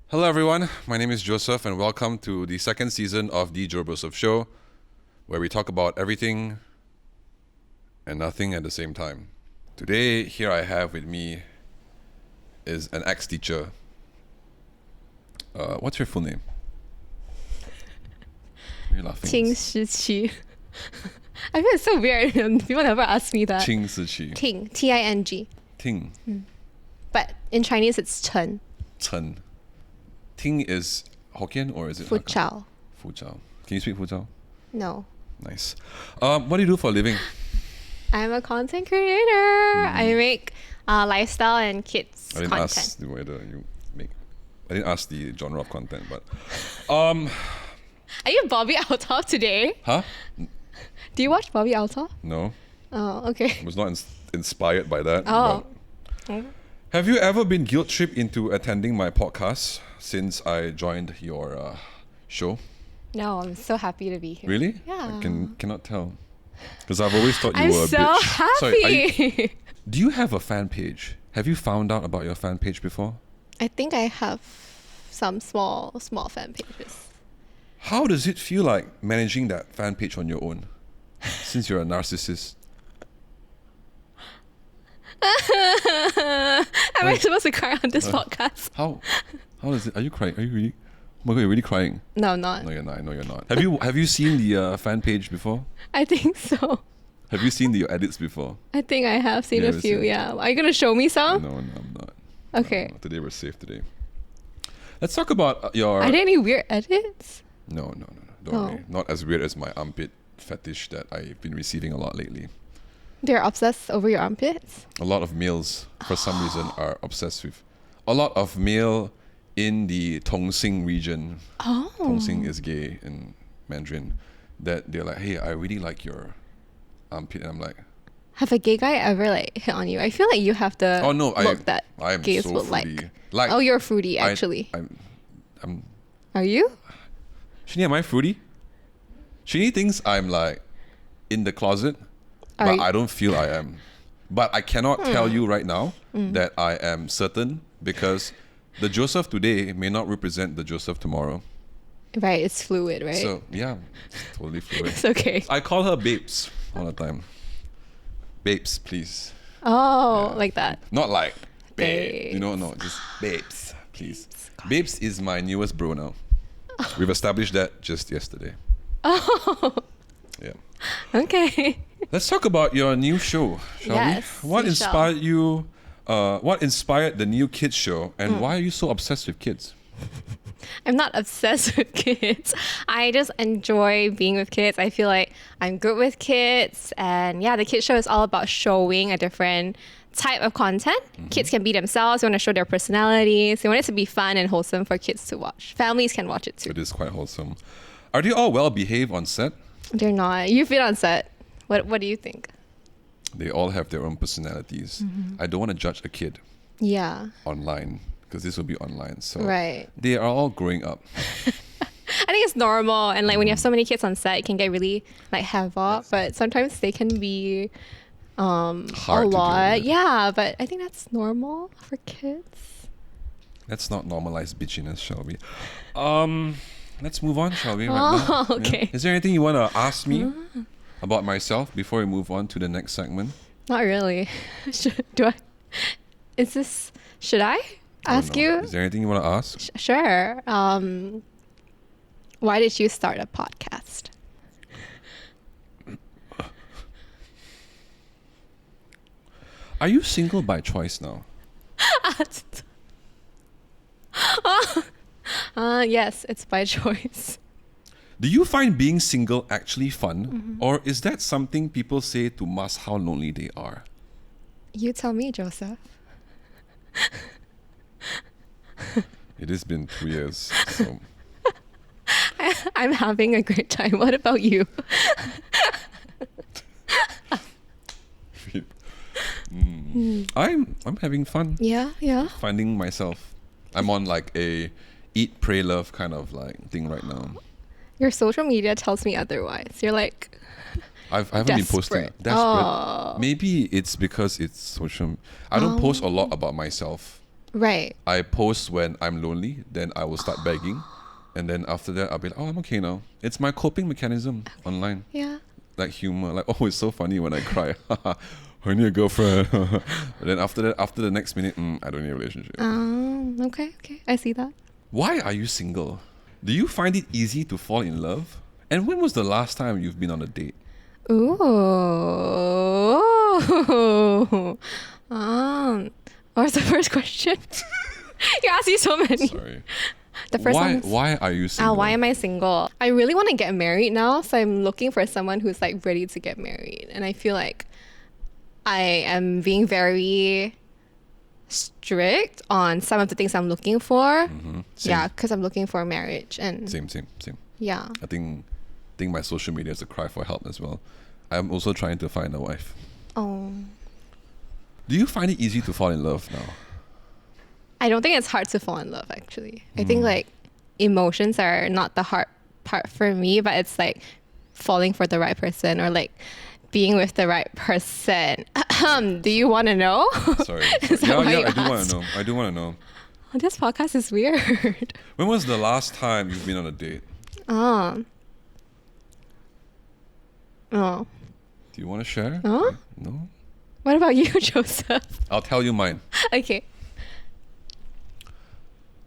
Hello everyone, my name is Joseph and welcome to the second season of the Jobroseph Show, where we talk about everything and nothing at the same time. Today, here I have with me is an ex-teacher. What's your full name? You're laughing. Qiwiie. I feel it's so weird. People never ask me that. Ting. Ting. Ting. But in Chinese, it's Chen. Chen. Ting is Hokkien or is it Fuchao. Fuchao. Can you speak Fuchao? No. Nice. What do you do for a living? I'm a content creator. I make lifestyle and kids I didn't content. ask whether you make. I didn't ask the genre of content, but Are Are you Bobby Althoff today? huh? Do you watch Bobby Althoff? No, Oh, okay. I was not inspired by that. Oh. but- Have you ever been guilt tripped into attending my podcast since I joined your show? No, I'm so happy to be here. Really? Yeah. I cannot tell. Because I've always thought you I'm were a so bitch. happy. Sorry, do you have a fan page? Have you found out about your fan page before? I think I have some small fan pages. How does it feel like managing that fan page on your own? Since you're a narcissist. Am I supposed to cry on this podcast? How is it? Are you crying? Are you really? Oh my god, you're really crying. No, I'm not. No, you're not. No, you're not. Have you seen the fan page before? I think so. Have you seen the edits before? I think I have seen You a never few, seen- yeah. Are you going to show me some? No, I'm not. Okay. No, today we're safe today. Let's talk about your. Are there any weird edits? No. Don't Oh. worry. Not as weird as my armpit fetish that I've been receiving a lot lately. They're obsessed over your armpits? A lot of males, for some reason, are obsessed with. A lot of male in the Tongsing region. Oh. Tongsing is gay in Mandarin. That they're like, hey, I really like your armpit, and I'm like, Have a gay guy ever like hit on you? I feel like you have the oh no, look that I am gays so would foodie. like. Oh, you're a foodie I- actually. I'm Are you? Shini, am I fruity? Shini thinks I'm like in the closet, Are but you- I don't feel I am. But I cannot tell you right now that I am certain because the Joseph today may not represent the Joseph tomorrow. Right, it's fluid, right? So yeah, it's totally fluid. it's okay. I call her babes all the time. Babes, please. Oh, Yeah. like that. Not like babe. Babes. No, just babes, please. Babes is my newest bro now. We've established that just yesterday. Oh, Yeah. okay. Let's talk about your new show, shall Yes, we? What we shall. inspired you? What inspired the new kids show, and why are you so obsessed with kids? I'm not obsessed with kids. I just enjoy being with kids. I feel like I'm good with kids. And yeah, the kids show is all about showing a different type of content. Kids can be themselves. They want to show their personalities. They want it to be fun and wholesome for kids to watch. Families can watch it too. It is quite wholesome. Are they all well behaved on set? They're not. You've been on set. What do you think? They all have their own personalities. I don't want to judge a kid Yeah. online because this will be online. So Right. they are all growing up. I think it's normal. And like when you have so many kids on set, it can get really like havoc. But sometimes they can be Hard a to deal lot. with. Yeah, but I think that's normal for kids. Let's not normalize bitchiness, shall we? Let's move on, shall we? Right Oh, now? okay. Is there anything you want to ask me about myself before we move on to the next segment? Not really. Do I? Is this? Should I I don't ask know. you? Is there anything you want to ask? Sure. Why did you start a podcast? Are you single by choice now? Yes, it's by choice. Do you find being single actually fun? Or is that something people say to mask how lonely they are? You tell me, Joseph. It has been 2 years, so I'm having a great time. What about you? I'm having fun Yeah. finding myself. I'm on like a eat, pray, love kind of like thing right now. Your social media tells me otherwise. You're like, I haven't been posting. Desperate. Desperate. Oh. Maybe it's because it's social. I don't post a lot about myself. Right. I post when I'm lonely, then I will start begging. And then after that, I'll be like, oh, I'm okay now. It's my coping mechanism online. Yeah. Like humor. Like, oh, it's so funny when I cry. I need a girlfriend. And then after the next minute, I don't need a relationship. Okay. I see that. Why are you single? Do you find it easy to fall in love? And when was the last time you've been on a date? Ooh. What was the first question? You asked me so many. Sorry. The first one. Why are you single? Why am I single? I really want to get married now, so I'm looking for someone who's like ready to get married. And I feel like I am being very strict on some of the things I'm looking for. Mm-hmm. Yeah, because I'm looking for marriage and Same. yeah. I think my social media is a cry for help as well. I'm also trying to find a wife. Oh, Do you find it easy to fall in love now? I don't think it's hard to fall in love actually. I think like emotions are not the hard part for me, but it's like falling for the right person or like being with the right person. Do you want to know? Sorry. Is that why you I do want asked? to know. I do want to know. Oh, this podcast is weird. When was the last time you've been on a date? Oh. Do you want to share? Huh? No? What about you, Joseph? I'll tell you mine. Okay.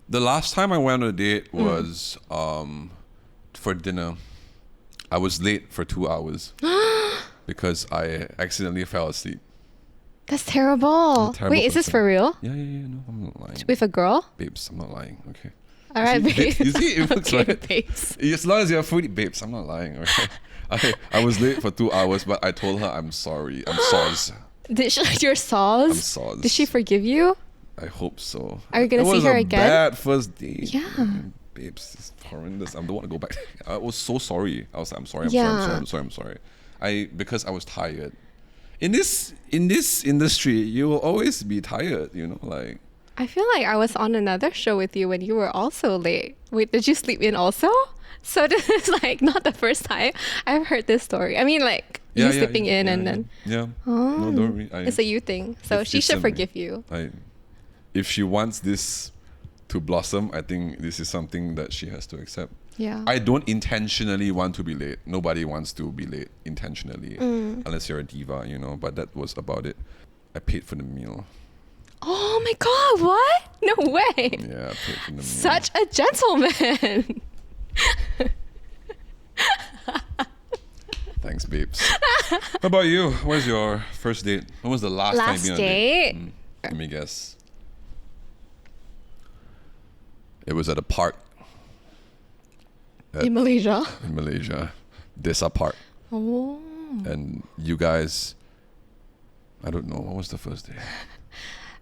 The last time I went on a date was for dinner. I was late for 2 hours because I accidentally fell asleep. That's terrible. Terrible Wait, is this person. for real? Yeah, no, I'm not lying. With a girl? Babes, I'm not lying, okay. All right, You see, babes. you see, it looks Okay, right. babes. As long as you're fully, babes, I'm not lying, okay. I was late for 2 hours, but I told her I'm sorry. I'm soz. Did she like your saws? I'm soz. Did she forgive you? I hope so. Are you gonna see her again? It was a bad first date. Yeah. Babes, it's horrendous. I don't want to go back. I was so sorry. I was like, I'm sorry. Yeah. I'm sorry. Because I was tired. In this industry, you will always be tired. You know, like. I feel like I was on another show with you when you were also late. Wait, did you sleep in also? So this is like not the first time I've heard this story. I mean, like you sleeping in and then. Yeah. Oh, No, don't worry. it's a you thing. So she should forgive you. If she wants this to blossom, I think this is something that she has to accept. Yeah. I don't intentionally want to be late. Nobody wants to be late intentionally, unless you're a diva, you know. But that was about it. I paid for the meal. Oh my God! What? No way. Yeah, I paid for the meal. Such a gentleman. Thanks, babes. How about you? What was your first date? When was the last time you been on a date? Let me guess. It was at a park. In Malaysia. In Malaysia. Desa Park. Oh. And you guys, I don't know, what was the first date?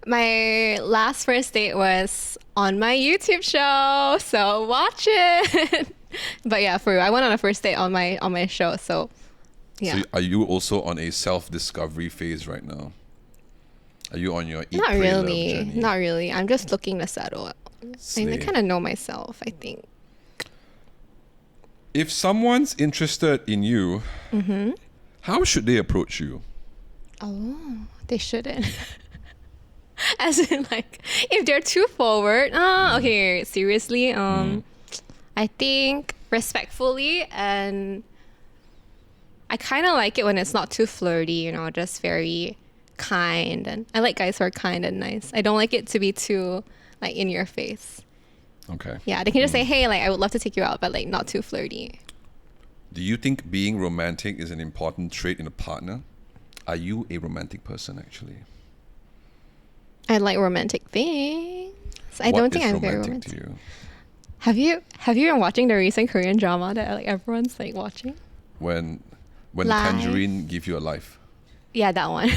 My last first date was on my YouTube show, so watch it. But yeah, for real, I went on a first date on my show, so yeah. So are you also on a self-discovery phase right now? Are you on your eat, Not pray, really. love journey? Not really. I'm just looking to settle. I Slay. kind of know myself, I think. If someone's interested in you, how should they approach you? Oh, they shouldn't. As in, like, if they're too forward, okay, seriously, I think respectfully, and I kind of like it when it's not too flirty, you know, just very kind. And I like guys who are kind and nice. I don't like it to be too, like, in your face. Okay. Yeah, they can just say, hey, like, I would love to take you out, but, like, not too flirty. Do you think being romantic is an important trait in a partner? Are you a romantic person, actually? I like romantic things. I don't think I'm very romantic. To you? Have you been watching the recent Korean drama that like everyone's like watching? When Life. tangerine give you a life. Yeah, that one.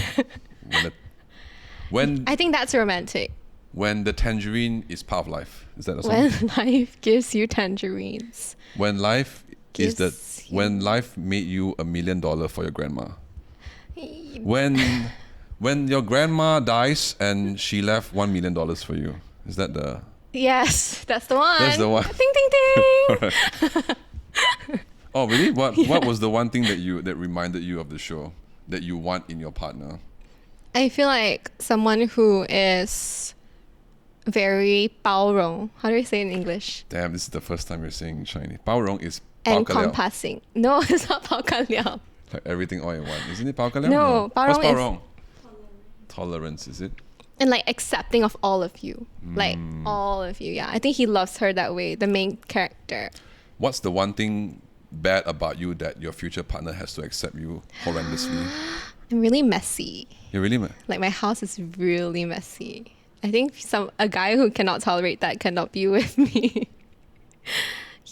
When I think that's romantic. when the tangerine is part of life. Is that a song? When life gives you tangerines. When life is the Gives you- when life made you $1 million for your grandma. When your grandma dies and she left $1 million for you. Is that the Yes, that's the one. That's the one. Ding ding ding. Oh really? What was the one thing that reminded you of the show that you want in your partner? I feel like someone who is very 包容. How do you say it in English? Damn, this is the first time you're saying Chinese. 包容 is 包个料. Encompassing. No, it's not 包个料. Like everything all in one. Isn't it 包个料? No, 包容 What's 包容? is- Tolerance, is it? And like accepting of all of you. Like all of you. Yeah. I think he loves her that way, the main character. What's the one thing bad about you that your future partner has to accept you horrendously? I'm really messy. You're really Like my house is really messy. I think a guy who cannot tolerate that cannot be with me.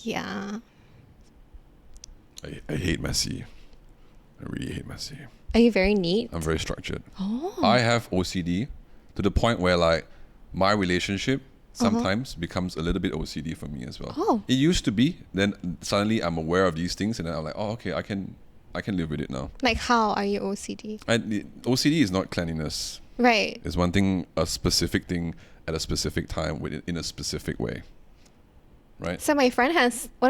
Yeah. I hate messy. I really hate messy. Are you very neat? I'm very structured. Oh. I have OCD to the point where like my relationship sometimes becomes a little bit OCD for me as well. Oh. It used to be, then suddenly I'm aware of these things and then I'm like, oh okay, I can live with it now. Like how are you OCD? OCD is not cleanliness. Right. It's one thing, a specific thing at a specific time in a specific way. Right? So one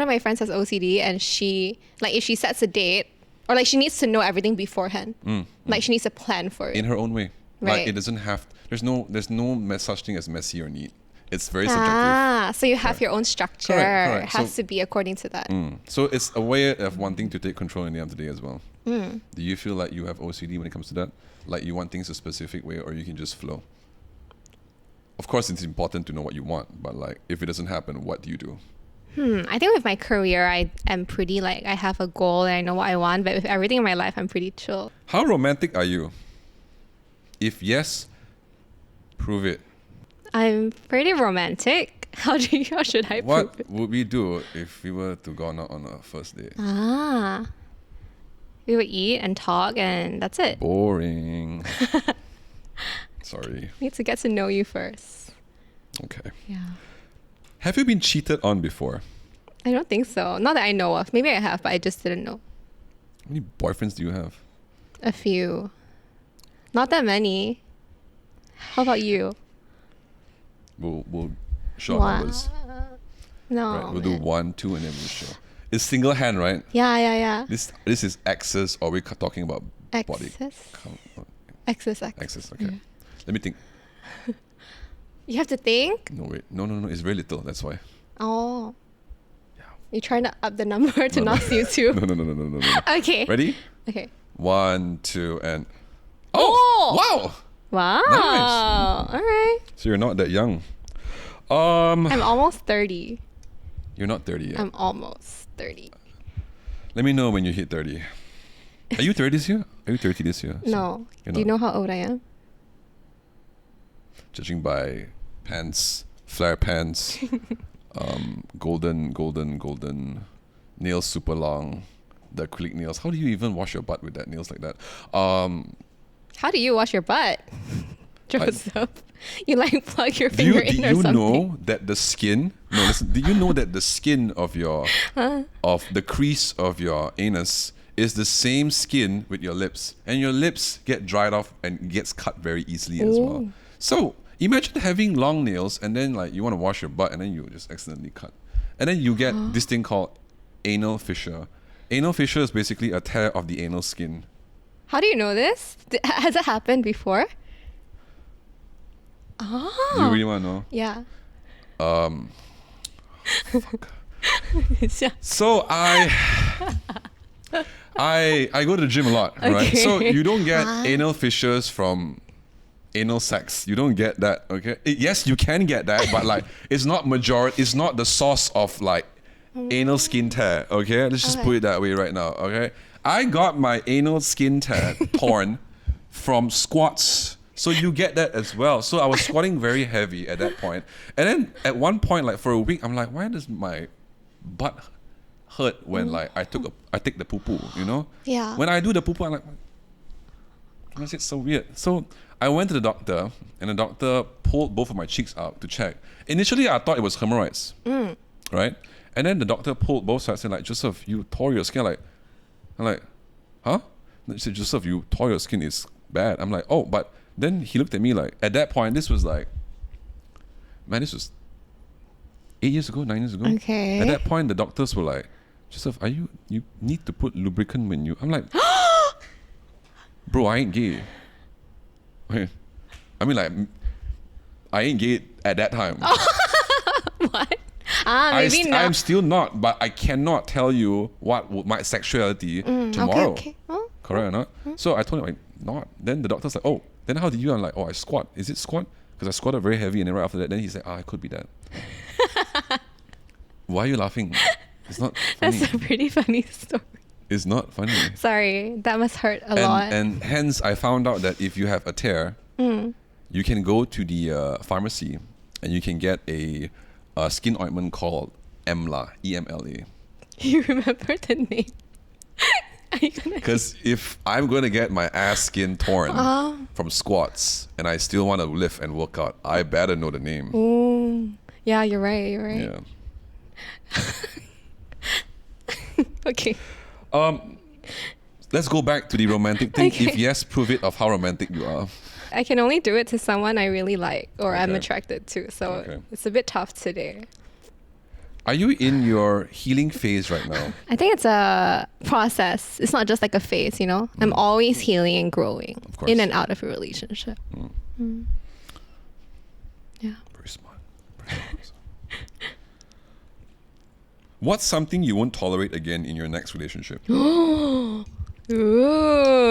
of my friends has OCD, and she, like, if she sets a date, or like she needs to know everything beforehand. Like she needs a plan for it. In her own way. Like Right. it doesn't have, there's no such thing as messy or neat. It's very subjective. Ah, so you have your own structure. Correct. It has to be according to that. So it's a way of wanting to take control in the end of the day as well. Do you feel like you have OCD when it comes to that? Like you want things a specific way, or you can just flow? Of course, it's important to know what you want, but like if it doesn't happen, what do you do? I think with my career, I am pretty like, I have a goal and I know what I want, but with everything in my life, I'm pretty chill. How romantic are you? If yes, prove it. I'm pretty romantic. How should I prove it? What would we do if we were to go out on a first date? Ah. We would eat and talk and that's it. Boring. Sorry. Need to get to know you first. Okay. Yeah. Have you been cheated on before? I don't think so. Not that I know of. Maybe I have, but I just didn't know. How many boyfriends do you have? A few. Not that many. How about you? We'll show our numbers. No. Right? We'll do man. 1, 2, and then we'll show. It's single hand, right? Yeah. This is axis, or we're talking about body. Axis. Axis, okay. Let me think. You have to think? No, wait. No. It's very little. That's why. Oh. Yeah. You're trying to up the number to not see you too. No. Okay. Ready? Okay. 1, 2, and... Oh! Wow! Wow. Nice. All right. So you're not that young. I'm almost 30. You're not 30 yet. I'm almost 30. Let me know when you hit 30. Are you 30 this year? Are you 30 this year? No. You're Do you not. know how old I am? Judging by pants, flare pants, golden, nails super long, the acrylic nails. How do you even wash your butt with that nails like that? How do you wash your butt? Joseph, you like plug your Do finger you, in do or you something? know that the skin? No, listen. Do you know that the skin of your of the crease of your anus is the same skin with your lips, and your lips get dried off and gets cut very easily as well. Ooh. So imagine having long nails, and then like you want to wash your butt, and then you just accidentally cut, and then you get this thing called anal fissure. Anal fissure is basically a tear of the anal skin. How do you know this? Has it happened before? Oh. Do you really want to know? Yeah. Fuck. Yeah. So I go to the gym a lot, right? Okay. So you don't get anal fissures from anal sex. You don't get that, okay? Yes, you can get that, but like it's not the source of like anal skin tear, okay? Let's just put it that way right now, okay? I got my anal skin tear torn from squats. So you get that as well. So I was squatting very heavy at that point. And then at one point, like for a week, I'm like, why does my butt hurt when like I take the poo-poo, you know? Yeah. When I do the poo-poo, I'm like, why is it so weird? So I went to the doctor, and the doctor pulled both of my cheeks out to check. Initially, I thought it was hemorrhoids, right? And then the doctor pulled both sides and like, Joseph, you tore your skin. I'm like, huh? And she said, Joseph, you tore your skin. It's bad. I'm like, oh, but then he looked at me like, at that point, this was 8 years ago, 9 years ago. Okay. At that point, the doctors were like, Joseph, you need to put lubricant when you... I'm like, bro, I ain't gay. Okay. I mean, like, I ain't gay at that time. What? Maybe not. I'm still not, but I cannot tell you what my sexuality tomorrow. Okay. Oh. Correct or not? So I told him, like, not. Then the doctor's like, oh, then how did you? I'm like, oh, I squat. Is it squat? Because I squatted very heavy, and then right after that, then he's like, it could be that. Why are you laughing? It's not funny. That's a pretty funny story. It's not funny. Sorry, that must hurt a lot. And hence, I found out that if you have a tear, you can go to the pharmacy and you can get a skin ointment called EMLA, E-M-L-A. You remember the name? Because if I'm going to get my ass skin torn from squats and I still want to lift and work out, I better know the name. Oh, yeah, you're right. You're right. Yeah. Okay. Let's go back to the romantic thing. Okay. If yes, prove it of how romantic you are. I can only do it to someone I really like or I'm Okay. attracted to. So Okay. it's a bit tough today. Are you in your healing phase right now? I think it's a process. It's not just like a phase, you know? I'm always healing and growing Of course. in and out of a relationship. Yeah. Very smart. Very smart. What's something you won't tolerate again in your next relationship? Ooh,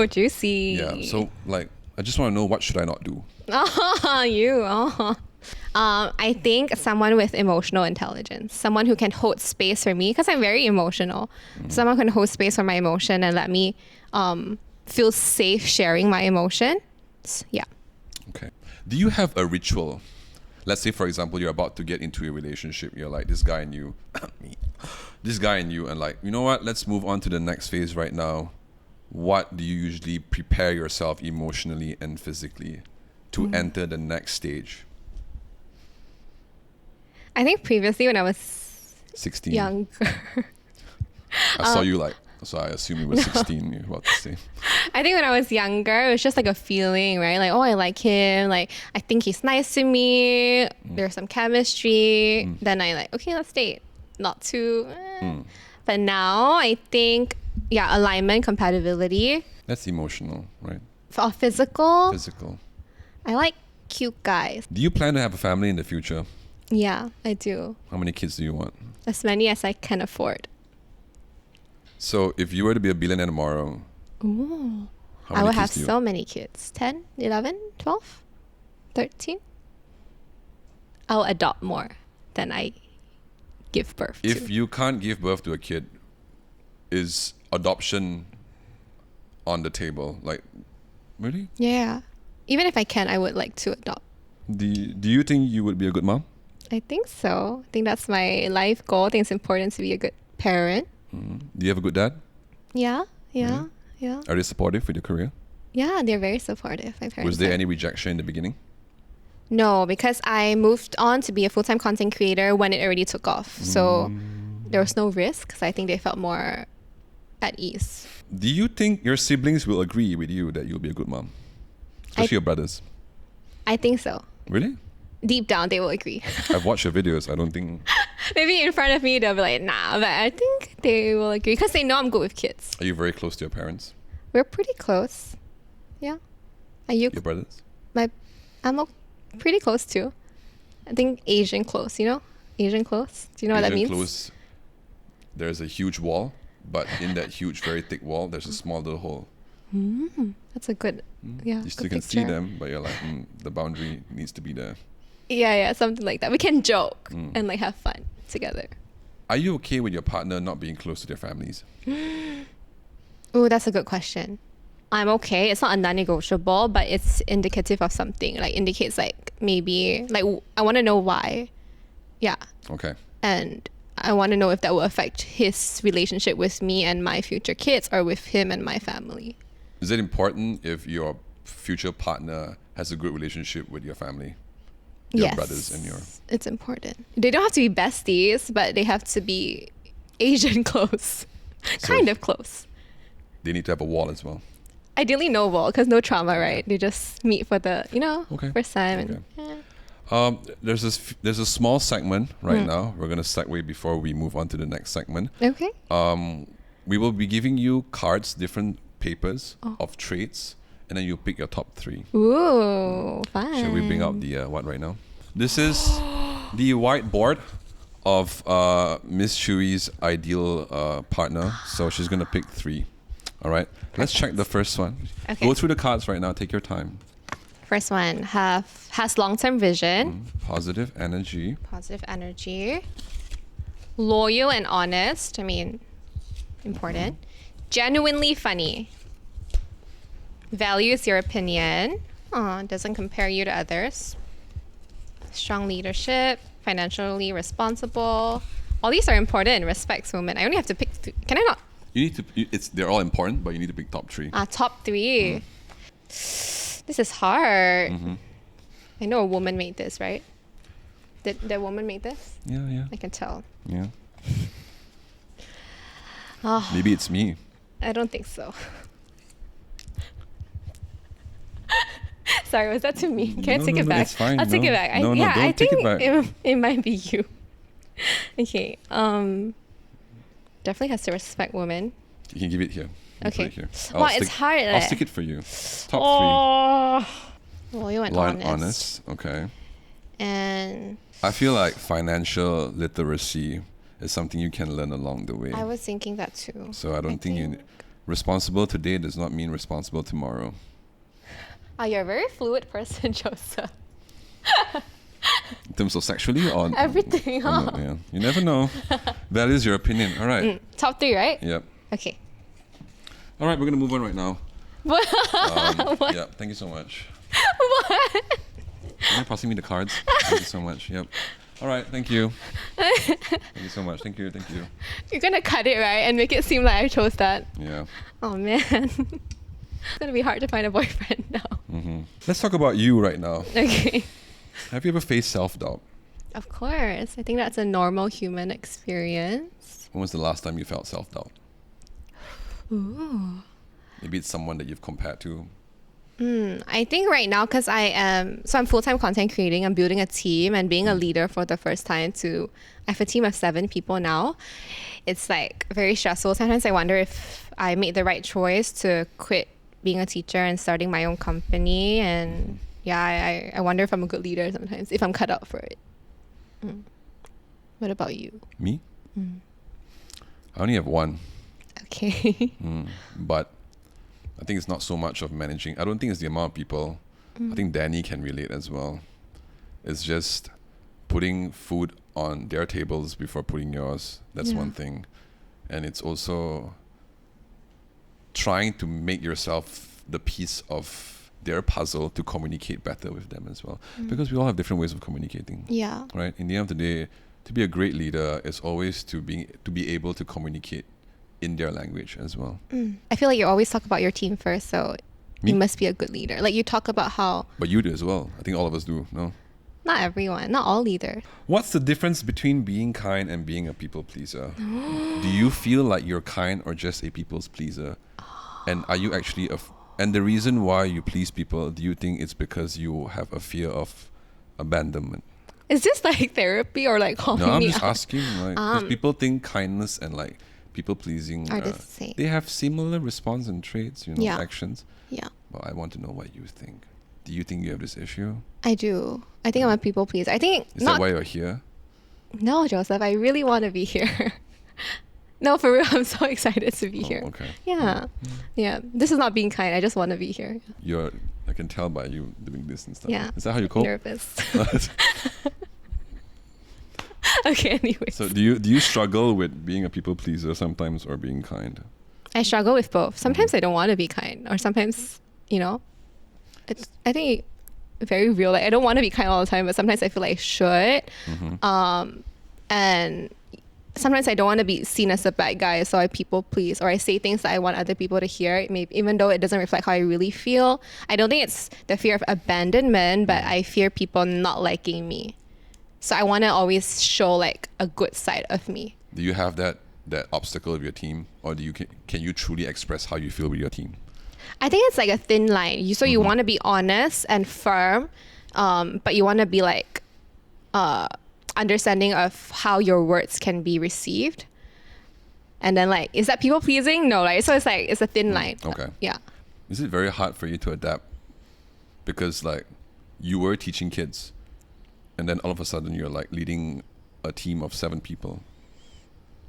juicy. Yeah. So, like, I just want to know, what should I not do? I think someone with emotional intelligence, someone who can hold space for me, because I'm very emotional. Someone who can hold space for my emotion and let me feel safe sharing my emotions. Yeah. Okay. Do you have a ritual? Let's say, for example, you're about to get into a relationship. You're like, this guy and you, and like, you know what? Let's move on to the next phase right now. What do you usually prepare yourself emotionally and physically to enter the next stage? I think previously when I was 16. younger, I saw you like, so I assume you were 16, you're about to say. I think when I was younger, it was just like a feeling, right? Like, oh, I like him. Like, I think he's nice to me. There's some chemistry. Then I like, okay, let's date. Not too. But now I think, yeah, alignment, compatibility. That's emotional, right? For physical, Physical. I like cute guys. Do you plan to have a family in the future? Yeah, I do. How many kids do you want? As many as I can afford. So if you were to be a billionaire tomorrow, Ooh. how I many would kids have do you so many kids. 10, 11, 12, 13. I'll adopt more than I give birth If to. you can't give birth to a kid, is adoption on the table? Like, really? Yeah. Even if I can, I would like to adopt. Do you think you would be a good mom? I think so. I think that's my life goal. I think it's important to be a good parent. Do you have a good dad? Yeah. Really? Yeah. Are they supportive with your career? Yeah, they're very supportive. My parents. Was there are. any rejection in the beginning? No, because I moved on to be a full-time content creator when it already took off. So there was no risk. So I think they felt more at ease. Do you think your siblings will agree with you that you'll be a good mom? Especially your brothers. I think so. Really? Deep down, they will agree. I've watched your videos. I don't think... Maybe in front of me, they'll be like, nah. But I think they will agree because they know I'm good with kids. Are you very close to your parents? We're pretty close. Yeah. Are you? Your brothers? Pretty close too. I think Asian close, you know? Asian close. Do you know what that Asian means? close, there's a huge wall, but in that huge, very thick wall, there's a small little hole. That's a good, yeah. You still good can see picture. them, but you're like, the boundary needs to be there. Yeah, something like that. We can joke and like have fun together. Are you okay with your partner not being close to their families? Oh, that's a good question. I'm okay. It's not a non-negotiable, but it's indicative of something. Like indicates like maybe like I want to know why. Yeah. Okay. And I want to know if that will affect his relationship with me and my future kids or with him and my family. Is it important if your future partner has a good relationship with your family? Your brothers and your... It's important. They don't have to be besties, but they have to be Asian close. So Kind of close. They need to have a wall as well. Ideally no wall, because no trauma, right? They just meet for the, Okay. first time. Okay. And, yeah. There's a small segment right now. We're going to segue before we move on to the next segment. Okay. We will be giving you cards, different papers of traits, and then you pick your top 3. Ooh, fun. Shall we bring out the what right now? This is the whiteboard of Ms Qiwie's ideal partner. So she's gonna pick 3. All right. Let's check the first one. Okay. Go through the cards right now. Take your time. First one has long-term vision, Positive energy. positive energy, loyal and honest. I mean, important. Genuinely funny. Values your opinion. Doesn't compare you to others. Strong leadership. Financially responsible. All these are important. Respects women. I only have to pick 3. Can I not? You need to. They're all important, but you need to pick top 3. Top 3. This is hard. I know a woman made this, right? Did the woman made this? Yeah. I can tell. Yeah. Oh, Maybe it's me. I don't think so. Sorry, was that too mean? Can I take it back? It's fine. I'll take it back. No, don't I take think it back. it might be you. Okay. Definitely has to respect women. You can give it here. You Okay. Put it here. Wow, it's hard. I'll stick it for you. Top Loyal 3. and Loyal and honest. Okay. And I feel like financial literacy is something you can learn along the way. I was thinking that too. So I don't think responsible today does not mean responsible tomorrow. You're a very fluid person, Joseph. In terms of sexually or Everything, or not, yeah. You never know. Values your opinion. All right. Top 3, right? Yep. Okay. All right, we're gonna move on right now. What? Yeah. Thank you so much. What? You're passing me the cards. Thank you so much. Yep. All right. Thank you. Thank you so much. Thank you. Thank you. You're gonna cut it, right? And make it seem like I chose that. Yeah. Oh man. It's gonna be hard to find a boyfriend now. Let's talk about you right now. Okay. Have you ever faced self-doubt? Of course. I think that's a normal human experience. When was the last time you felt self-doubt? Ooh. Maybe it's someone that you've compared to. I think right now, because I'm full-time content creating, I'm building a team and being a leader for the first time I have a team of 7 people now. It's like very stressful. Sometimes I wonder if I made the right choice to quit being a teacher and starting my own company. And yeah, I wonder if I'm a good leader sometimes, if I'm cut out for it. What about you? Me? I only have one. Okay. But I think it's not so much of managing. I don't think it's the amount of people. I think Danny can relate as well. It's just putting food on their tables before putting yours. That's one thing. And it's also trying to make yourself the piece of their puzzle to communicate better with them as well. Because we all have different ways of communicating. Yeah. Right? In the end of the day, to be a great leader is always to be able to communicate in their language as well. I feel like you always talk about your team first, so Me? you must be a good leader. Like you talk about how But you do as well. I think all of us do, no? not everyone, not all leaders. What's the difference between being kind and being a people pleaser? Do you feel like you're kind or just a people's pleaser? And are you actually and the reason why you please people, do you think it's because you have a fear of abandonment? Is this like therapy or like calling No, I'm me just out? asking. Like, 'cause people think kindness and like people pleasing Are the same. they have similar response and traits, Yeah. actions. Yeah, But I want to know what you think. Do you think you have this issue? I do. I think I'm a people pleaser. I think Is not. that why you're here? No, Joseph, I really want to be here. No, for real, I'm so excited to be here. Okay. Yeah. Yeah. This is not being kind. I just want to be here. I can tell by you doing this and stuff. Yeah. Is that how you cope? Nervous. Okay, anyways. So do you struggle with being a people pleaser sometimes or being kind? I struggle with both. Sometimes I don't want to be kind, or sometimes, it's, I think, very real. Like I don't want to be kind all the time, but sometimes I feel like I should. And sometimes I don't want to be seen as a bad guy, so I people please, or I say things that I want other people to hear, maybe even though it doesn't reflect how I really feel. I don't think it's the fear of abandonment, but I fear people not liking me. So I want to always show like a good side of me. Do you have that obstacle of your team, or can you truly express how you feel with your team? I think it's like a thin line. You want to be honest and firm, but you want to be like understanding of how your words can be received. And then like, is that people pleasing? No, right? So it's like, it's a thin line. Okay. Yeah. Is it very hard for you to adapt? Because like you were teaching kids and then all of a sudden you're like leading a team of 7 people.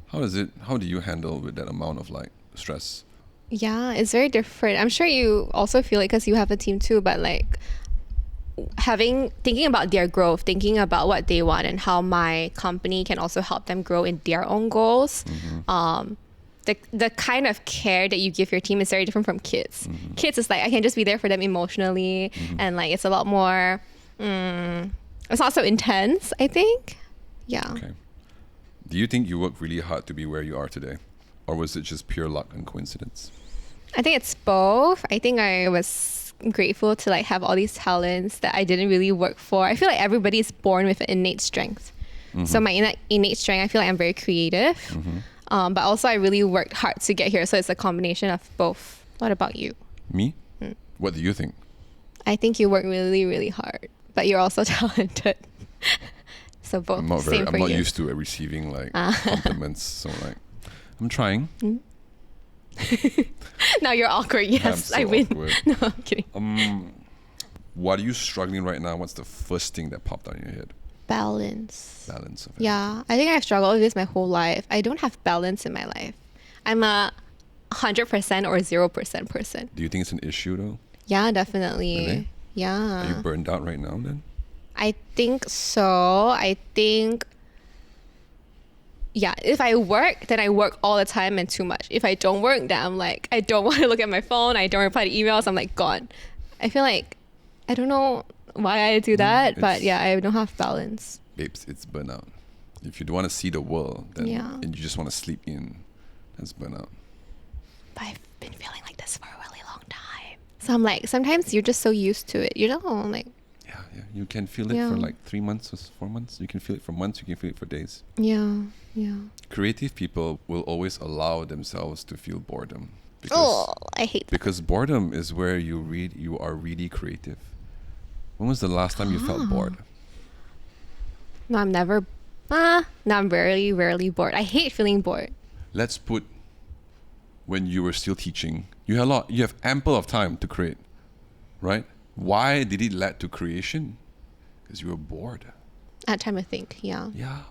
How do you handle with that amount of like stress? Yeah, it's very different. I'm sure you also feel it because you have a team too, but like thinking about their growth, thinking about what they want and how my company can also help them grow in their own goals. The kind of care that you give your team is very different from kids. Kids is like, I can just be there for them emotionally, and like it's a lot more, it's not so intense, I think. Yeah. Okay. Do you think you worked really hard to be where you are today? Or was it just pure luck and coincidence? I think it's both. I think I was grateful to like have all these talents that I didn't really work for. I feel like everybody is born with an innate strength. So my innate strength, I feel like I'm very creative. But also I really worked hard to get here. So it's a combination of both. What about you? Me? What do you think? I think you work really, really hard, but you're also talented. So both. I'm not Same for not you. used to receiving like compliments. So like, I'm trying. Now you're awkward. Yes, I'm so I win. awkward. No, I'm kidding. What are you struggling right now? What's the first thing that popped out in your head? Balance. Balance of Yeah, I think I've struggled with this my whole life. I don't have balance in my life. I'm a 100% or 0% person. Do you think it's an issue though? Yeah, definitely. Really? Yeah. Are you burned out right now then? I think so. I think, yeah, if I work, then I work all the time and too much. If I don't work, then I'm like, I don't want to look at my phone. I don't reply to emails. I'm like, gone. I feel like, I don't know why I do that, but yeah, I don't have balance. Babes, it's burnout. If you don't want to see the world, then Yeah. and you just want to sleep in, that's burnout. But I've been feeling like this for a really long time. So I'm like, sometimes you're just so used to it. You know, like, Yeah. You can feel it Yeah. for like 3 months or 4 months. You can feel it for months. You can feel it for days. yeah. Creative people will always allow themselves to feel boredom. Oh, I hate that. Because boredom is where you are really creative. When was the last time you felt bored? No, I'm never, no, I'm very rarely bored. I hate feeling bored. Let's put when you were still teaching, you have ample of time to create, right? Why did it lead to creation? Because you were bored. At time I think, yeah. Yeah.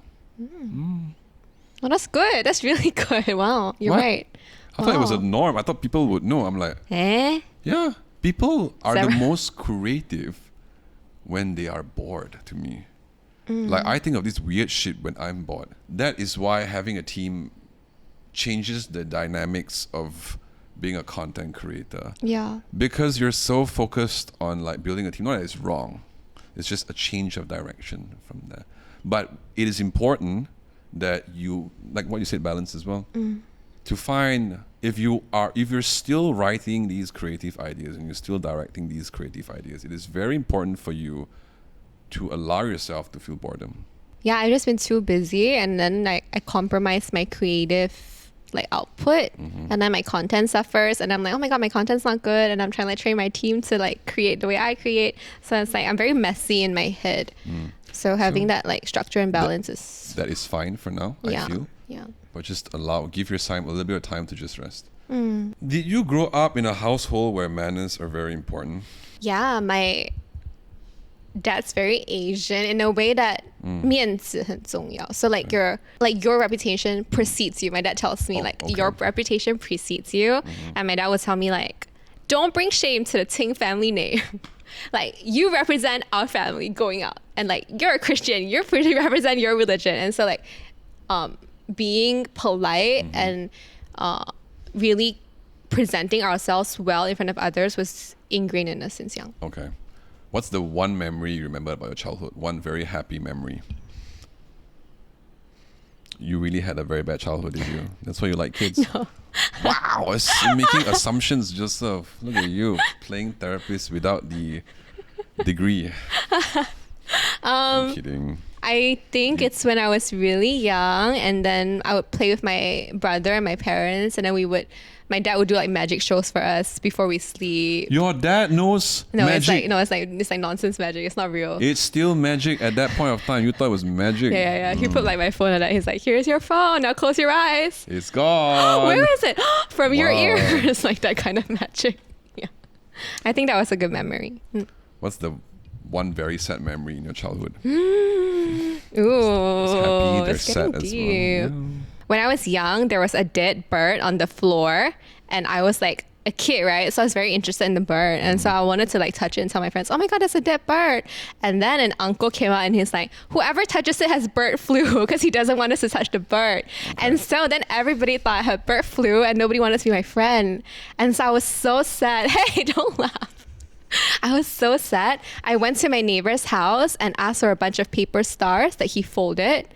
Well, that's good. That's really good. Wow, you're What? right. I thought it was a Wow. norm. I thought people would know. I'm like, Eh? yeah, people are the Several- most creative when they are bored to me. Like I think of this weird shit when I'm bored. That is why having a team changes the dynamics of being a content creator. Yeah. Because you're so focused on like building a team. Not that it's wrong. It's just a change of direction from there. But it is important that you, like what you said, balance as well. To find if you're still writing these creative ideas and you're still directing these creative ideas, it is very important for you to allow yourself to feel boredom. Yeah, I've just been too busy, and then like I compromise my creative like output, and then my content suffers, and I'm like, oh my god, my content's not good, and I'm trying to like, train my team to like create the way I create. So it's like I'm very messy in my head. So having that like structure and balance is That is fine for now, I feel. Yeah. But just give your time a little bit of time to just rest. Did you grow up in a household where manners are very important? Yeah, my dad's very Asian in a way that 面子很重要. So like your reputation precedes you. My dad tells me like your reputation precedes you, and my dad would tell me like, don't bring shame to the Ting family name. Like you represent our family going out, and like you're a Christian, you represent your religion, and so like being polite and really presenting ourselves well in front of others was ingrained in us since young. Okay. What's the one memory you remember about your childhood? One very happy memory. You really had a very bad childhood, did you? That's why you like kids? No. Wow, making assumptions, Joseph. Look at you, playing therapist without the degree. I'm kidding. I think it's when I was really young, and then I would play with my brother and my parents, and then my dad would do like magic shows for us before we sleep. Your dad knows magic. It's like nonsense magic. It's not real. It's still magic at that point of time. You thought it was magic. Yeah. He put like my phone on that. He's like, here's your phone. Now close your eyes. It's gone. Where is it? From your Wow. ears. Like that kind of magic. Yeah. I think that was a good memory. What's the one very sad memory in your childhood? Ooh, There's happy, there's it's sad getting as deep. well. When I was young, there was a dead bird on the floor, and I was like a kid, right? So I was very interested in the bird, and so I wanted to like touch it and tell my friends, "Oh my god, there's a dead bird!" And then an uncle came out and he's like, "Whoever touches it has bird flu," because he doesn't want us to touch the bird. And so then everybody thought I had bird flu, and nobody wanted to be my friend. And so I was so sad. Hey, don't laugh. I was so sad. I went to my neighbor's house and asked for a bunch of paper stars that he folded.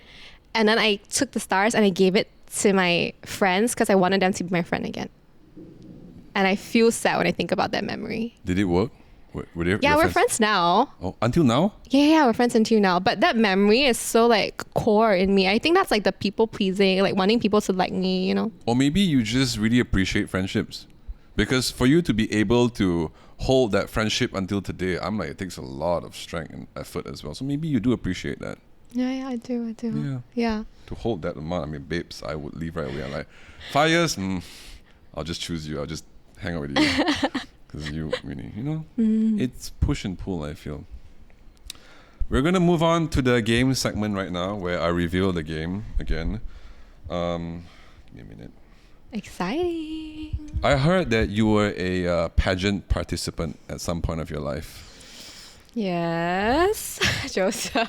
And then I took the stars and I gave it to my friends because I wanted them to be my friend again. And I feel sad when I think about that memory. Did it work? Yeah, we're friends now. Oh, until now? Yeah, we're friends until now. But that memory is so like core in me. I think that's like the people pleasing, like wanting people to like me, you know? Or maybe you just really appreciate friendships. Because for you to be able to hold that friendship until today, I'm like, it takes a lot of strength and effort as well. So maybe you do appreciate that. Yeah, I do. Yeah. To hold that amount, I mean, babes, I would leave right away. I'm like, 5 years, I'll just choose you. I'll just hang out with you. Because you really, it's push and pull, I feel. We're going to move on to the game segment right now where I reveal the game again. Give me a minute. Exciting. I heard that you were a pageant participant at some point of your life. Yes, Joseph.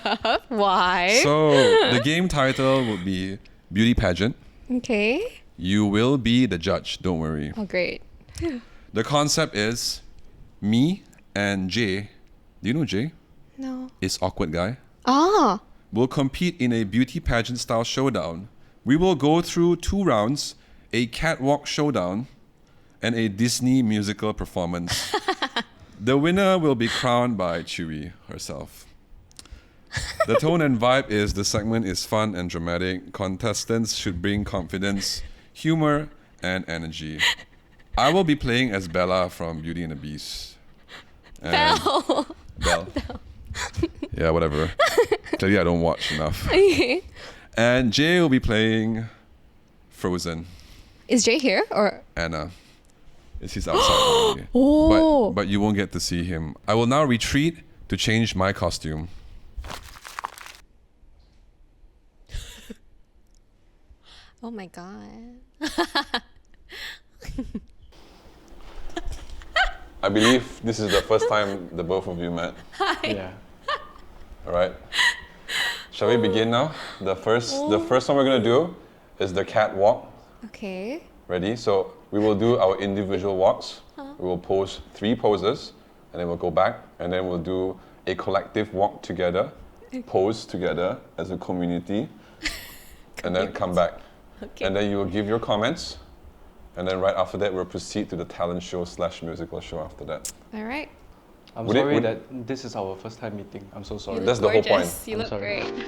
Why? So the game title would be Beauty Pageant. Okay. You will be the judge, don't worry. Oh, great. The concept is me and Jay. Do you know Jay? No. Is awkward guy. Ah. Will compete in a beauty pageant style showdown. We will go through 2 rounds, a catwalk showdown, and a Disney musical performance. The winner will be crowned by Qiwiie herself. The tone and vibe is the segment is fun and dramatic. Contestants should bring confidence, humor, and energy. I will be playing as Bella from Beauty and the Beast. And Belle. Yeah, whatever. Tell you I don't watch enough. And Jay will be playing Frozen. Is Jay here or? Anna. He's outside. Oh. But you won't get to see him. I will now retreat to change my costume. Oh my god. I believe this is the first time the both of you met. Hi. Yeah. All right. Shall we begin now? The first one we're gonna do is the catwalk. Okay. Ready? So we will do our individual walks. We will pose 3 poses, and then we'll go back, and then we'll do a collective walk together, pose together as a community, and then come back. Okay. And then you will give your comments, and then right after that we'll proceed to the talent show / musical show after that. All right. I'm Would it- sorry would- that this is our first time meeting. I'm so sorry. You That's look the whole point. gorgeous. You I'm look sorry. great.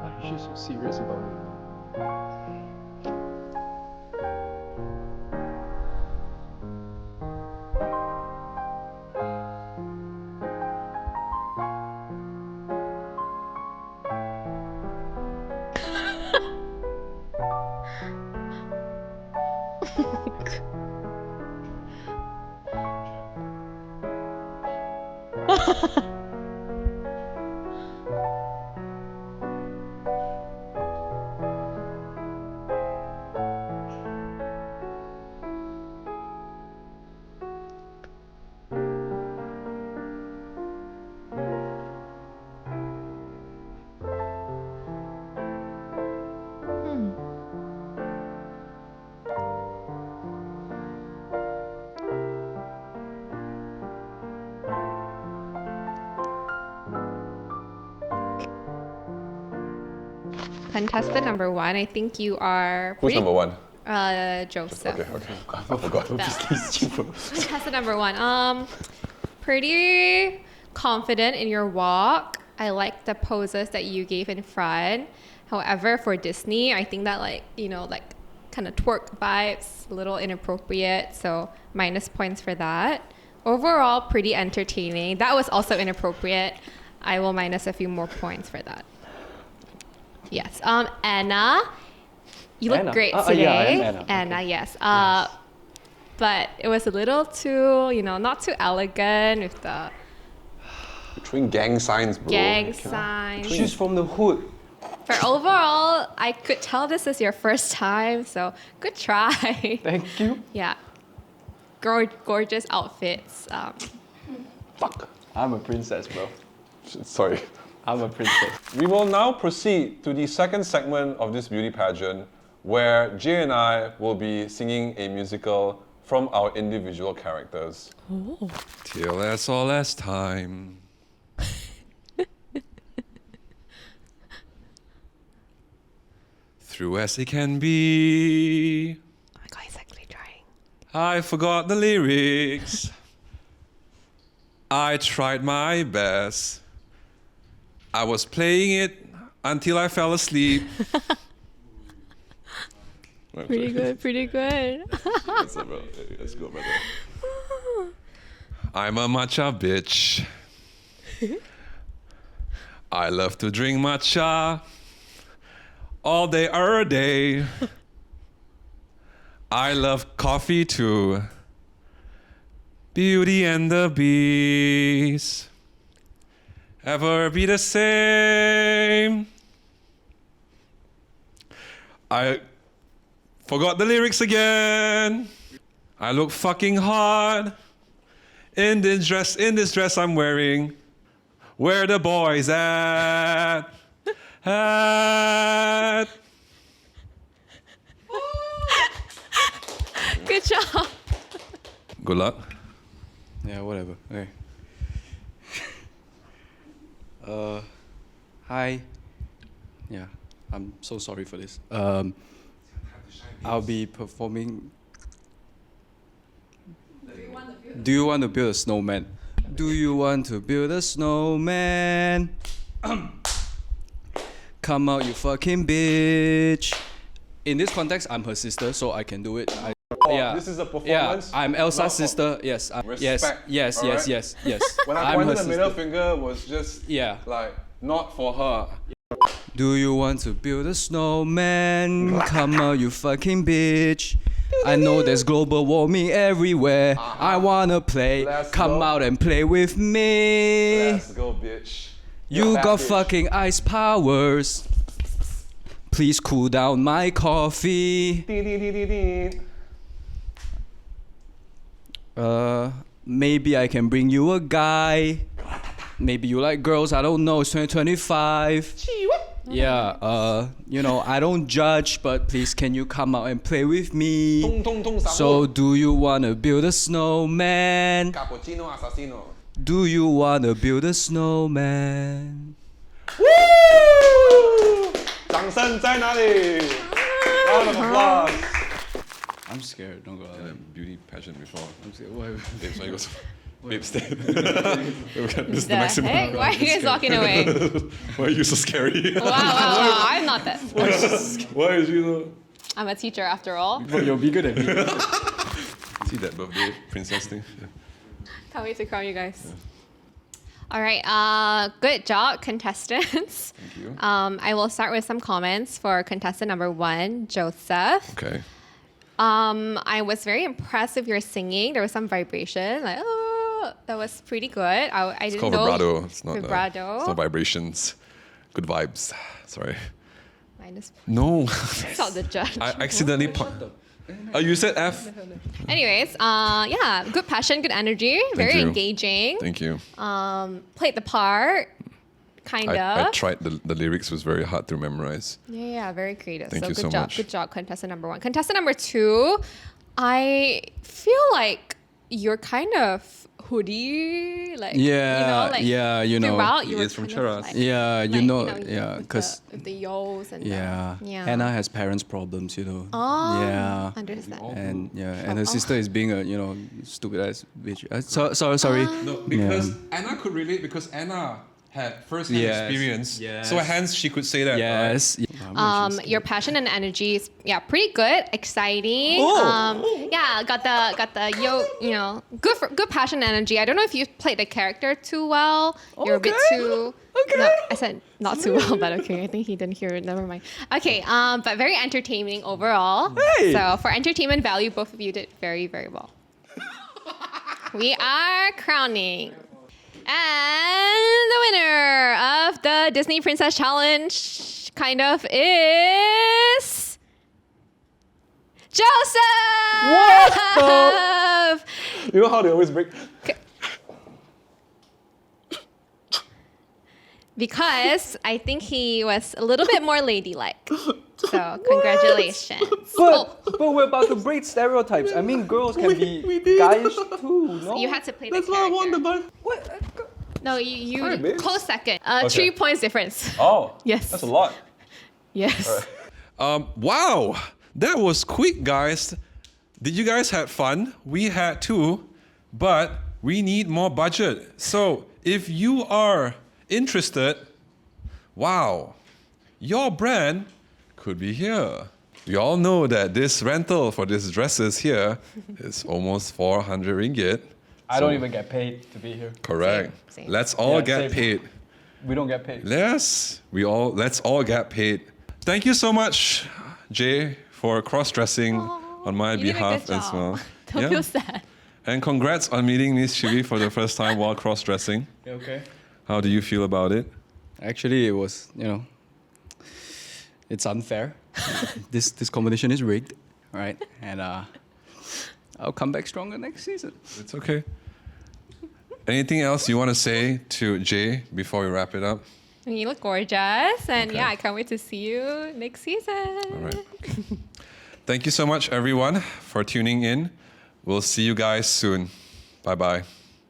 Why is she so serious about it? Contestant number 1, I think you are. Who's number 1? Joseph. Okay. I forgot. Contestant number 1. Pretty confident in your walk. I like the poses that you gave in front. However, for Disney, I think that like kind of twerk vibes, a little inappropriate, so minus points for that. Overall, pretty entertaining. That was also inappropriate. I will minus a few more points for that. Yes. Anna, you look Anna? great Yeah, today. I am Anna. Anna, yes. But it was a little too, not too elegant with the Between gang signs, bro. gang signs. She's from the hood. For overall, I could tell this is your first time, so good try. Thank you. Yeah. Gorgeous outfits. Fuck. I'm a princess, bro. Sorry. I'm a princess. We will now proceed to the second segment of this beauty pageant, where Jay and I will be singing a musical from our individual characters. Oh. Till that's all last time. Through as it can be. Oh my god, he's actually trying. I forgot the lyrics. I tried my best. I was playing it until I fell asleep. Pretty good, pretty good. Let's go, brother. I'm a matcha bitch. I love to drink matcha all day, every day. I love coffee too. Beauty and the Beast. Ever be the same? I forgot the lyrics again. I look fucking hot in this dress I'm wearing. Where the boys at? Good job. Good luck. Yeah, whatever. Okay. Hi. Yeah, I'm so sorry for this. I'll be performing. Do you want to build a snowman? Do you want to build a snowman? Come out, you fucking bitch. In this context, I'm her sister, so I can do it. This is a performance? Yeah, I'm Elsa's Not for- sister. Yes, Respect, yes, alright? yes. When I I'm pointed her the middle sister. finger was just like not for her. Do you want to build a snowman? Come out, you fucking bitch. I know there's global warming everywhere. I wanna play. Let's Come go. out and play with me. Let's go, bitch. You Bad got bitch. fucking ice powers. Please cool down my coffee. Maybe I can bring you a guy. Maybe you like girls, I don't know, it's 2025. Yeah, I don't judge, but please can you come out and play with me? So do you wanna build a snowman? Cappuccino assassino. Do you wanna build a snowman? Woo! 掌声在哪里? Round of applause. I'm scared, don't go out. Beauty pageant before. I'm scared. What? Babe, so you go. Babe, stay. This is the maximum. Heck? Why are you guys walking away? Why are you so scary? Wow. I'm not that. Why is you? I'm a teacher after all. But you're bigger than me. See that birthday princess thing? Can't wait to crown you guys. All right, good job, contestants. Thank you. I will start with some comments for contestant number 1, Joseph. Okay. I was very impressed with your singing. There was some vibration, like that was pretty good. I It's didn't called know vibrato. It's not vibrato. it's not vibrations. Good vibes. Sorry. Minus. No. It's not the judge. I accidentally. You said F. Anyways, yeah, good passion, good energy, very you. engaging. Thank you. Played the part, kinda. I tried. The lyrics was very hard to memorize. Yeah, very creative. Thank you good so job, much. good job, contestant number 1. Contestant number 2, I feel like you're kind of hoodie, like Yeah, throughout you He were is from kind of Cheras. like- Yeah, with because the yos and yeah, yeah. Anna has parents problems, Oh, Yeah. understand. And her sister is being a stupid ass bitch. Sorry. No, because Anna could relate because Anna had first-hand Yes, experience. yes. So hence she could say that. Yes. Your passion and energy is pretty good, exciting. Oh. Got the good passion and energy. I don't know if you played the character too well. You're a bit Okay. too. Okay. No, I said not too well, but okay. I think he didn't hear it. Never mind. Okay. But very entertaining overall. Hey. So for entertainment value, both of you did very, very well. We are crowning. And the winner of the Disney Princess Challenge kind of is Joseph! What You know how they always break? Because I think he was a little bit more ladylike. So congratulations. But we're about to break stereotypes. I mean, girls can be guys too, no? You had to play That's the why I character. won the button. What? No, you Sorry, babes. close second. Okay. 3 points difference. Oh. Yes. That's a lot. Yes. Wow, that was quick, guys. Did you guys have fun? We had too, but we need more budget. So if you are interested, wow, your brand could be here. We all know that this rental for these dresses here is almost 400 ringgit. I don't even get paid to be here. Correct. Same. Let's all Yeah, get same. paid. We don't get paid. Let's all get paid. Thank you so much, Jay, for cross-dressing on my You did a behalf good as job. well. Don't Yeah. feel sad. And congrats on meeting Ms Qiwiie for the first time while cross-dressing. Okay. How do you feel about it? Actually, it was, it's unfair. This competition is rigged, right? And I'll come back stronger next season. It's okay. Anything else you want to say to Jay before we wrap it up? You look gorgeous. And Okay. yeah, I can't wait to see you next season. All right. Thank you so much, everyone, for tuning in. We'll see you guys soon. Bye-bye.